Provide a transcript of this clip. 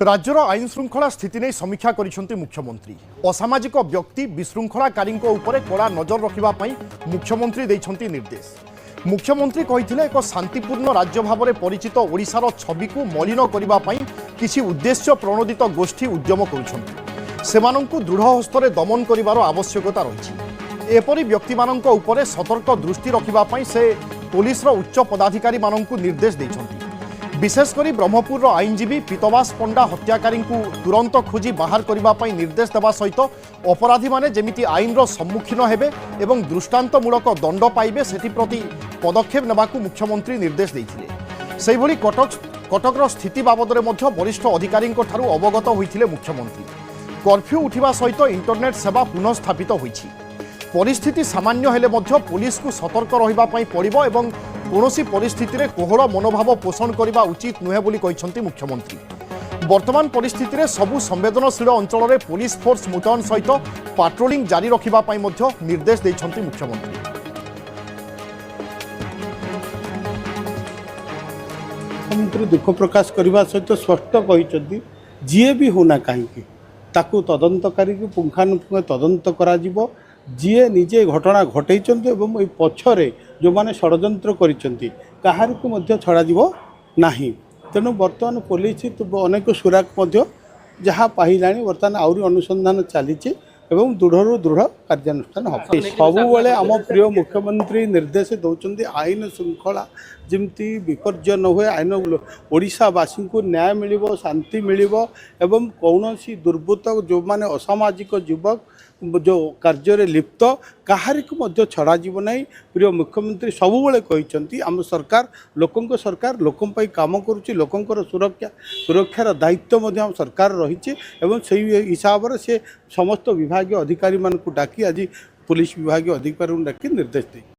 राज्यर आईन श्रृंखला स्थिति नहीं समीक्षा करिसेंती मुख्यमंत्री। असामाजिक व्यक्ति विशृंखलाकारी कड़ा नजर रखा मुख्यमंत्री देइछंती निर्देश। मुख्यमंत्री कहिथिले एक शांतिपूर्ण राज्य भाव में परिचित ओडिशार छवि को मलिन करने किसी उद्देश्य प्रणोदित गोष्ठी उद्यम करुछंती। सेमानंकु दृढ़ हस्तरे दमन करिवार आवश्यकता रही। एपरि व्यक्ति मानंक उपरे सतर्क दृष्टि रखिबा से पुलिस उच्च पदाधिकारी मानंकु निर्देश देइछंती। विशेषकर ब्रह्मपुर आईनजीवी पीतवास पंडा हत्याकारी तुरंत खोजी बाहर करने निर्देश देवा सहित अपराधी माने जेमिति आईन सम्मुखीन हेबे एवं दृष्टांतमूलक दंड पाइबे सेप्रति पदक्षेप नेबाकू मुख्यमंत्री निर्देश देइथिले। सेहिभଳି कटकर स्थिति बाबद में वरिष्ठ अधिकारी अवगत होइथिले मुख्यमंत्री। कर्फ्यू उठिबा सहित इंटरनेट सेवा पुनः स्थापित होइछि। परिस्थिति सामान्य हेले मध्य पुलिस को सतर्क रहिबा पई पड़िबो एवं कौनसी परिस्थिति रे कोहल मनोभाव पोषण करने उचित नुहे बोली कहिसंती मुख्यमंत्री। वर्तमान परिस्थिति रे सबु संवेदनशील अंचल रे पुलिस फोर्स मुतयन सहित पाट्रोलिंग जारी रखिबा पई मध्य निर्देश देइछंती मुख्यमंत्री। मुख्यमंत्री दुख प्रकाश करने सहित स्पष्ट कहिसंती जीए भी होना कहीं ताकू तदंतकारी पुंखानुपुंख तदंत करा जिवो। जीए निजे घटना घटई पछरे जो माने षड्यंत्र करिसेंती काहार को मध्य छड़ा जिवो नाही। तेणु बर्तमान पुलिस अनेक सुराग जहाँ पाइलानी बर्तमान आउरी अनुसंधान चली एवं दृढ़ दृढ़ कार्यानुष्ठान हम सबुबले आम प्रिय मुख्यमंत्री निर्देश दौरान आईन श्रृंखला जमती विपर्य न हुए आईन ओडिशावासी को न्याय मिलिबो शांति मिलिबो एवं कौनसी दुर्बृत्त जो माने असामाजिक युवक जो कार्य लिप्त काहारी को मध्य छड़ा जीव नहीं। प्रिय मुख्यमंत्री सबुबले कहते आम सरकार लोकों पर काम करुच्ची लोकंर सुरक्षार दायित्व आम सरकार रही एवं से हिसाब से समस्त विभाग अधिकारी मानक डाकी आज पुलिस विभाग अधिकारी डाकी निर्देश दे।